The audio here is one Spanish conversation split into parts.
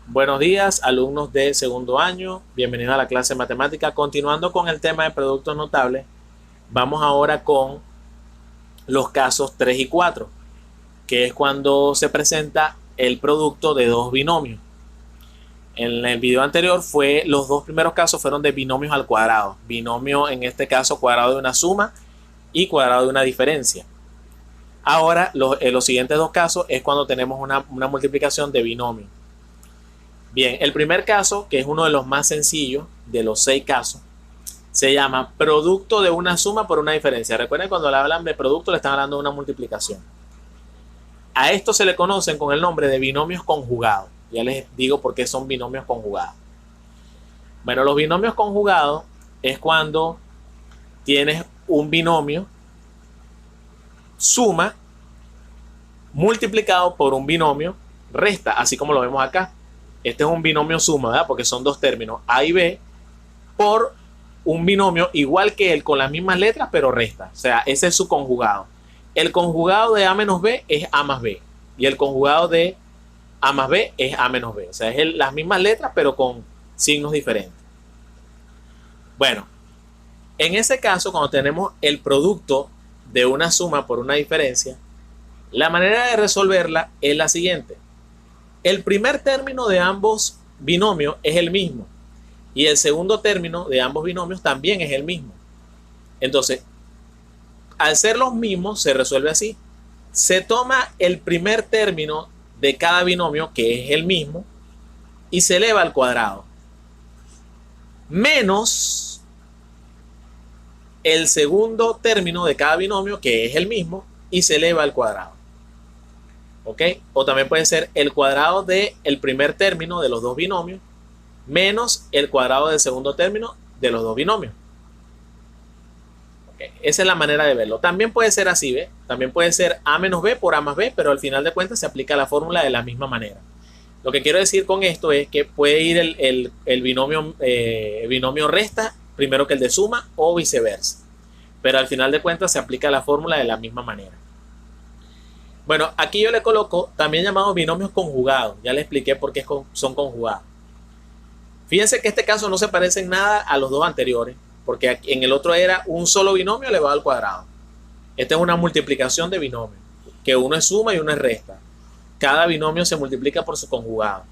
Buenos días, alumnos de segundo año. Bienvenidos a la clase de matemática. Continuando con el tema de productos notables, vamos ahora con los casos 3 y 4, que es cuando se presenta el producto de dos binomios. En el video anterior los dos primeros casos fueron de binomios al cuadrado. Binomio, en este caso, cuadrado de una suma y cuadrado de una diferencia. Ahora, los siguientes dos casos es cuando tenemos una multiplicación de binomios. Bien, el primer caso, que es uno de los más sencillos de los 6 casos, se llama producto de una suma por una diferencia. Recuerden, cuando le hablan de producto, le están hablando de una multiplicación. A esto se le conocen con el nombre de binomios conjugados. Ya les digo por qué son binomios conjugados. Bueno, los binomios conjugados es cuando tienes un binomio suma multiplicado por un binomio resta, así como lo vemos acá. Este es un binomio suma, ¿verdad? Porque son dos términos, A y B, por un binomio igual que él, con las mismas letras, pero resta. O sea, ese es su conjugado. El conjugado de A menos B es A más B. Y el conjugado de A más B es A menos B. O sea, es las mismas letras, pero con signos diferentes. Bueno, en ese caso, cuando tenemos el producto de una suma por una diferencia, la manera de resolverla es la siguiente. El primer término de ambos binomios es el mismo y el segundo término de ambos binomios también es el mismo. Entonces, al ser los mismos, se resuelve así. Se toma el primer término de cada binomio, que es el mismo, y se eleva al cuadrado, menos el segundo término de cada binomio, que es el mismo, y se eleva al cuadrado. ¿Ok? O también puede ser el cuadrado del primer término de los dos binomios menos el cuadrado del segundo término de los dos binomios. ¿Okay? Esa es la manera de verlo. También puede ser así, ¿ve? También puede ser A menos B por A más B, pero al final de cuentas se aplica la fórmula de la misma manera. Lo que quiero decir con esto es que puede ir el binomio resta primero que el de suma o viceversa. Pero al final de cuentas se aplica la fórmula de la misma manera. Bueno, aquí yo le coloco también llamados binomios conjugados. Ya le expliqué por qué son conjugados. Fíjense que este caso no se parece en nada a los dos anteriores, porque en el otro era un solo binomio elevado al cuadrado. Esta es una multiplicación de binomios, que uno es suma y uno es resta. Cada binomio se multiplica por su conjugado.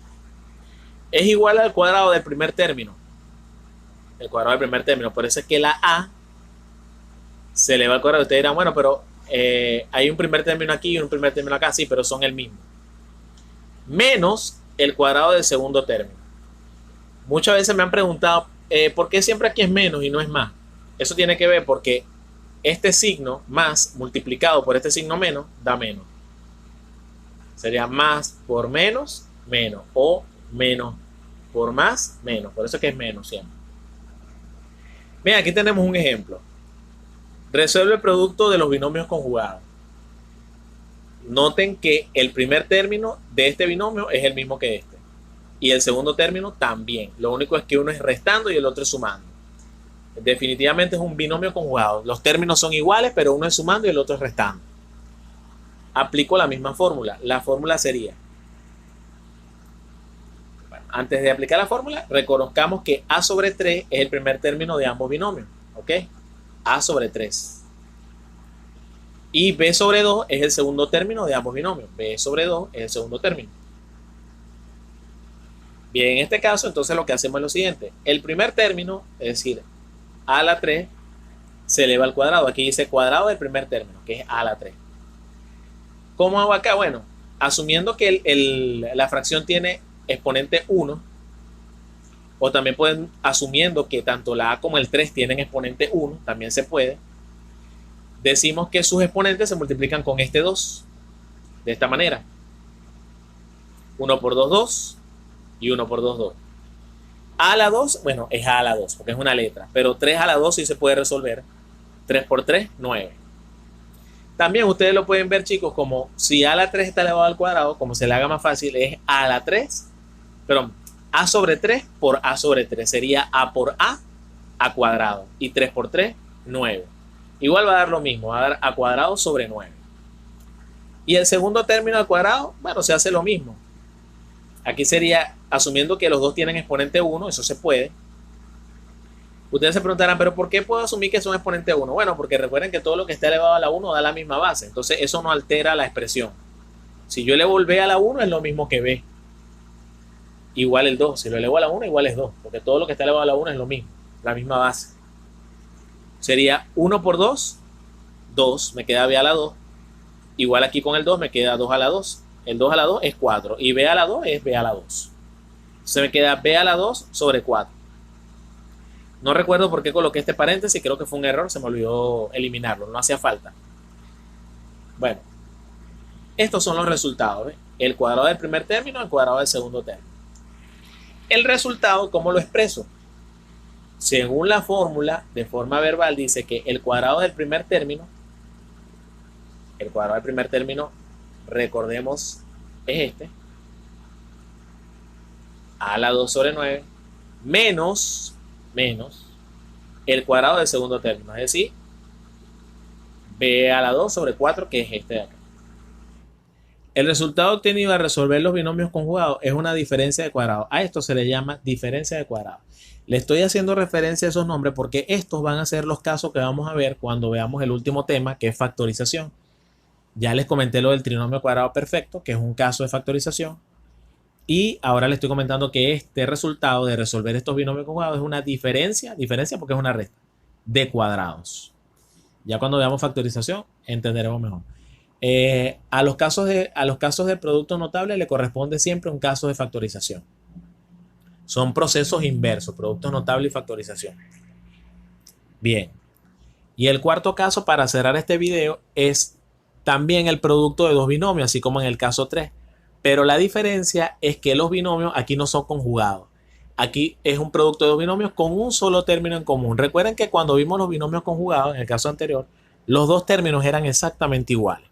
Es igual al cuadrado del primer término. El cuadrado del primer término. Por eso es que la A se eleva al cuadrado. Ustedes dirán, bueno, pero hay un primer término aquí y un primer término acá, sí, pero son el mismo. Menos el cuadrado del segundo término. Muchas veces me han preguntado, ¿por qué siempre aquí es menos y no es más? Eso tiene que ver porque este signo más multiplicado por este signo menos da menos. Sería más por menos, menos. O menos por más, menos. Por eso es que es menos siempre. Bien, aquí tenemos un ejemplo. Resuelve el producto de los binomios conjugados. Noten que el primer término de este binomio es el mismo que este. Y el segundo término también. Lo único es que uno es restando y el otro es sumando. Definitivamente es un binomio conjugado. Los términos son iguales, pero uno es sumando y el otro es restando. Aplico la misma fórmula. La fórmula sería... Bueno, antes de aplicar la fórmula, reconozcamos que A sobre 3 es el primer término de ambos binomios. ¿Ok? A sobre 3. Y B sobre 2 es el segundo término de ambos binomios. B sobre 2 es el segundo término. Bien, en este caso, entonces lo que hacemos es lo siguiente. El primer término, es decir, A a la 3, se eleva al cuadrado. Aquí dice cuadrado del primer término, que es A a la 3. ¿Cómo hago acá? Bueno, asumiendo que la fracción tiene exponente 1, o también pueden, asumiendo que tanto la A como el 3 tienen exponente 1, también se puede. Decimos que sus exponentes se multiplican con este 2. De esta manera. 1 por 2, 2. Y 1 por 2, 2. A a la 2, bueno, es A a la 2, porque es una letra. Pero 3 a la 2 sí se puede resolver. 3 por 3, 9. También ustedes lo pueden ver, chicos, como si A a la 3 está elevado al cuadrado, como se le haga más fácil, es A a la 3. Perdón, A sobre 3 por A sobre 3. Sería A por A cuadrado. Y 3 por 3, 9. Igual va a dar lo mismo, va a dar A cuadrado sobre 9. Y el segundo término al cuadrado, bueno, se hace lo mismo. Aquí sería asumiendo que los dos tienen exponente 1, eso se puede. Ustedes se preguntarán, pero ¿por qué puedo asumir que son exponente 1? Bueno, porque recuerden que todo lo que está elevado a la 1 da la misma base, entonces eso no altera la expresión. Si yo elevo el b a la 1 es lo mismo que b, igual el 2, si lo elevo a la 1 igual es 2, porque todo lo que está elevado a la 1 es lo mismo, la misma base. Sería 1 por 2, 2, me queda b a la 2, igual aquí con el 2 me queda 2 a la 2, el 2 a la 2 es 4 y b a la 2 es b a la 2. Se me queda b a la 2 sobre 4. No recuerdo por qué coloqué este paréntesis, creo que fue un error, se me olvidó eliminarlo, no hacía falta. Bueno, estos son los resultados, ¿ves? El cuadrado del primer término, el cuadrado del segundo término. El resultado, ¿cómo lo expreso? Según la fórmula, de forma verbal, dice que el cuadrado del primer término, recordemos, es este, a la 2 sobre 9, menos el cuadrado del segundo término, es decir, b a la 2 sobre 4, que es este de acá. El resultado obtenido al resolver los binomios conjugados es una diferencia de cuadrado. A esto se le llama diferencia de cuadrado. Le estoy haciendo referencia a esos nombres porque estos van a ser los casos que vamos a ver cuando veamos el último tema, que es factorización. Ya les comenté lo del trinomio cuadrado perfecto, que es un caso de factorización. Y ahora le estoy comentando que este resultado de resolver estos binomios conjugados es una diferencia porque es una resta, de cuadrados. Ya cuando veamos factorización entenderemos mejor. A los casos de producto notable le corresponde siempre un caso de factorización. Son procesos inversos, productos notables y factorización. Bien. Y el cuarto caso para cerrar este video es también el producto de dos binomios, así como en el caso 3. Pero la diferencia es que los binomios aquí no son conjugados. Aquí es un producto de dos binomios con un solo término en común. Recuerden que cuando vimos los binomios conjugados, en el caso anterior, los dos términos eran exactamente iguales.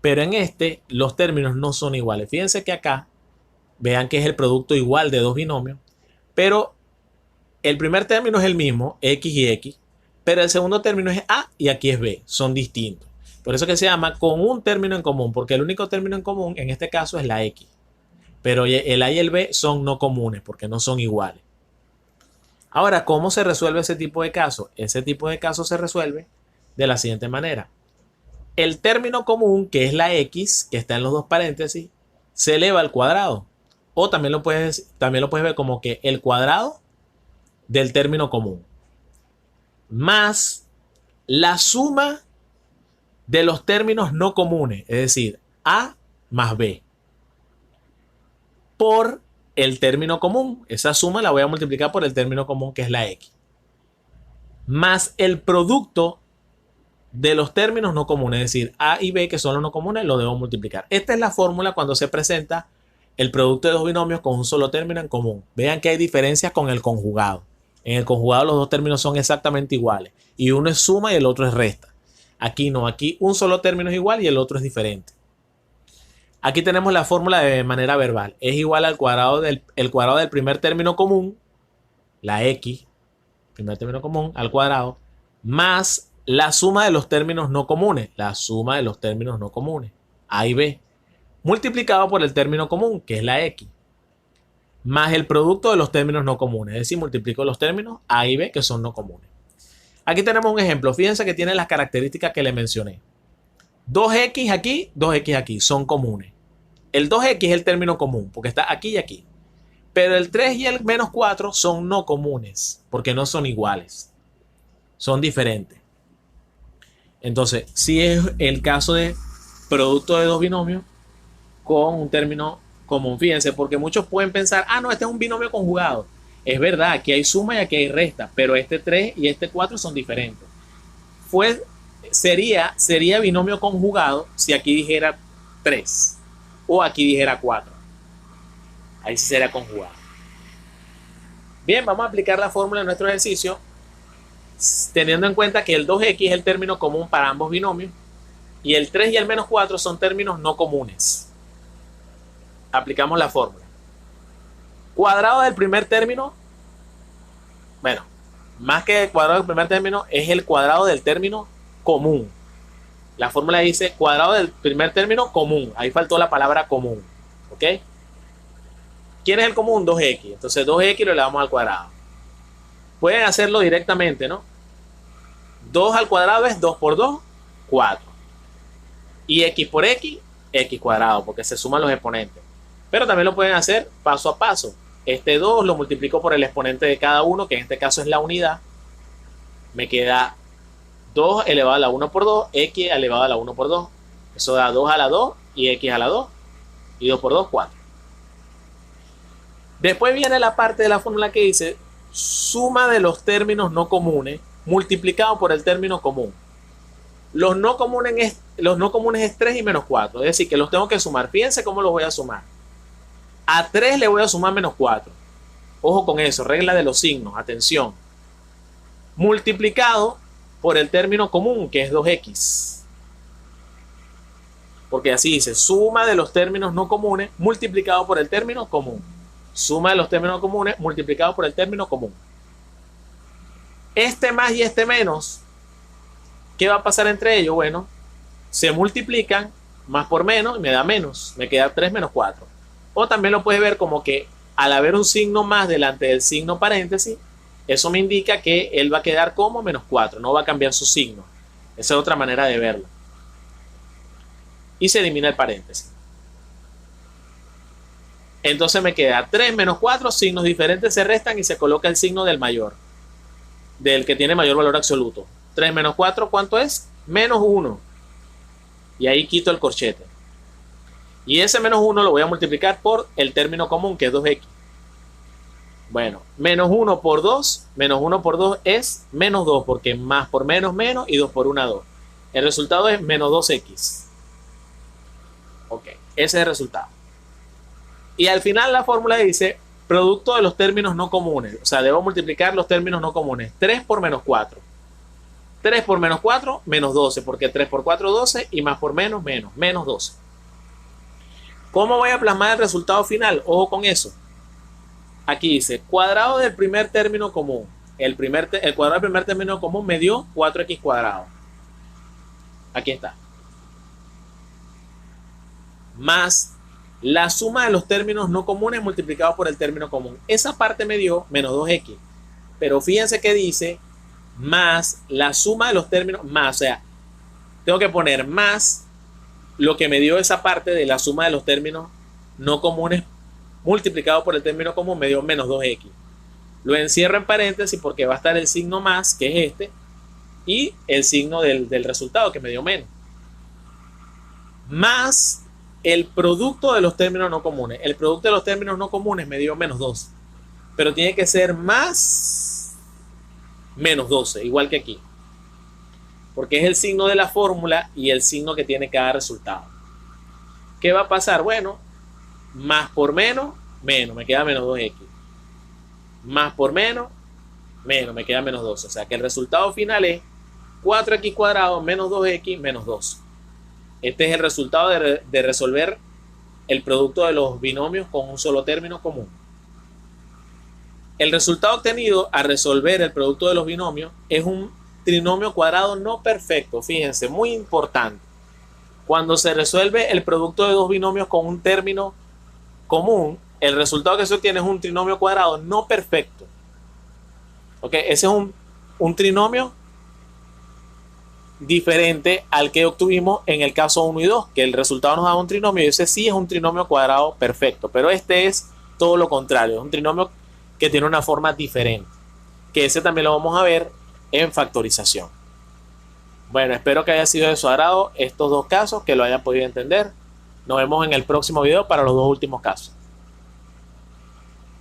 Pero en este, los términos no son iguales. Fíjense que acá, vean que es el producto igual de dos binomios, pero el primer término es el mismo, x y x, pero el segundo término es a y aquí es b, son distintos. Por eso que se llama con un término en común, porque el único término en común en este caso es la x. Pero el a y el b son no comunes, porque no son iguales. Ahora, ¿cómo se resuelve ese tipo de caso? Ese tipo de caso se resuelve de la siguiente manera. El término común, que es la x, que está en los dos paréntesis, se eleva al cuadrado. O también lo puedes ver como que el cuadrado del término común. Más la suma de los términos no comunes, es decir, a más b, por el término común. Esa suma la voy a multiplicar por el término común, que es la x, más el producto de los términos no comunes, es decir, a y b, que son los no comunes, lo debo multiplicar. Esta es la fórmula cuando se presenta el producto de dos binomios con un solo término en común. Vean que hay diferencias con el conjugado. En el conjugado los dos términos son exactamente iguales y uno es suma y el otro es resta. Aquí no, aquí un solo término es igual y el otro es diferente. Aquí tenemos la fórmula de manera verbal. Es igual al cuadrado del primer término común, la x, primer término común, al cuadrado, más la suma de los términos no comunes, a y b, multiplicado por el término común, que es la x, más el producto de los términos no comunes, es decir, multiplico los términos a y b que son no comunes. Aquí tenemos un ejemplo, fíjense que tiene las características que le mencioné. 2x aquí, 2x aquí, son comunes. El 2x es el término común, porque está aquí y aquí. Pero el 3 y el menos 4 son no comunes, porque no son iguales, son diferentes. Entonces, si es el caso de producto de dos binomios con un término común. Fíjense, porque muchos pueden pensar, no, este es un binomio conjugado. Es verdad, aquí hay suma y aquí hay resta, pero este 3 y este 4 son diferentes. Sería binomio conjugado si aquí dijera 3 o aquí dijera 4. Ahí sí sería conjugado. Bien, vamos a aplicar la fórmula en nuestro ejercicio, teniendo en cuenta que el 2x es el término común para ambos binomios y el 3 y el menos 4 son términos no comunes. Aplicamos la fórmula. Cuadrado del primer término, bueno, más que el cuadrado del primer término, es el cuadrado del término común. La fórmula dice cuadrado del primer término común. Ahí faltó la palabra común. ¿Ok? ¿Quién es el común? 2x. Entonces 2x lo elevamos al cuadrado. Pueden hacerlo directamente, ¿no? 2 al cuadrado es 2 por 2, 4. Y x por x, x cuadrado, porque se suman los exponentes. Pero también lo pueden hacer paso a paso. Este 2 lo multiplico por el exponente de cada uno, que en este caso es la unidad. Me queda 2 elevado a la 1 por 2, x elevado a la 1 por 2. Eso da 2 a la 2 y x a la 2. Y 2 por 2, 4. Después viene la parte de la fórmula que dice suma de los términos no comunes multiplicado por el término común. Los no comunes es 3 y menos 4. Es decir, que los tengo que sumar. Fíjense cómo los voy a sumar. A 3 le voy a sumar menos 4. Ojo con eso, regla de los signos. Atención. Multiplicado por el término común, que es 2x. Porque así dice, suma de los términos no comunes multiplicado por el término común. Suma de los términos comunes multiplicado por el término común. Este más y este menos, ¿qué va a pasar entre ellos? Bueno, se multiplican, más por menos, y me da menos. Me queda 3 menos 4. O también lo puedes ver como que al haber un signo más delante del signo paréntesis, eso me indica que él va a quedar como menos 4. No va a cambiar su signo. Esa es otra manera de verlo. Y se elimina el paréntesis. Entonces me queda 3 menos 4, signos diferentes se restan y se coloca el signo del mayor, del que tiene mayor valor absoluto. 3 menos 4, ¿cuánto es? Menos 1. Y ahí quito el corchete. Y ese menos 1 lo voy a multiplicar por el término común, que es 2x. Bueno, menos 1 por 2, menos 1 por 2 es menos 2, porque más por menos, menos, y 2 por 1, 2. El resultado es menos 2x. Ok, ese es el resultado. Y al final la fórmula dice producto de los términos no comunes. O sea, debo multiplicar los términos no comunes. 3 por menos 4. 3 por menos 4, menos 12. Porque 3 por 4, 12. Y más por menos, menos. Menos 12. ¿Cómo voy a plasmar el resultado final? Ojo con eso. Aquí dice cuadrado del primer término común. El cuadrado del primer término común me dio 4x cuadrado. Aquí está. Más la suma de los términos no comunes multiplicado por el término común. Esa parte me dio menos 2x. Pero fíjense que dice más la suma de los términos, más, o sea, tengo que poner más lo que me dio esa parte de la suma de los términos no comunes multiplicado por el término común, me dio menos 2x. Lo encierro en paréntesis porque va a estar el signo más, que es este, y el signo del resultado, que me dio menos. Más el producto de los términos no comunes. El producto de los términos no comunes me dio menos 2. Pero tiene que ser más menos 12, igual que aquí. Porque es el signo de la fórmula y el signo que tiene cada resultado. ¿Qué va a pasar? Bueno, más por menos, menos, me queda menos 2x. Más por menos, menos, me queda menos 12. O sea que el resultado final es 4x cuadrado menos 2x menos 2. Este es el resultado de resolver el producto de los binomios con un solo término común. El resultado obtenido al resolver el producto de los binomios es un trinomio cuadrado no perfecto. Fíjense, muy importante. Cuando se resuelve el producto de dos binomios con un término común, el resultado que se obtiene es un trinomio cuadrado no perfecto. ¿Ok? Ese es un trinomio diferente al que obtuvimos en el caso 1 y 2, que el resultado nos da un trinomio y ese sí es un trinomio cuadrado perfecto, pero este es todo lo contrario, es un trinomio que tiene una forma diferente, que ese también lo vamos a ver en factorización. Bueno, espero que haya sido de su agrado estos dos casos, que lo hayan podido entender. Nos vemos en el próximo video para los dos últimos casos.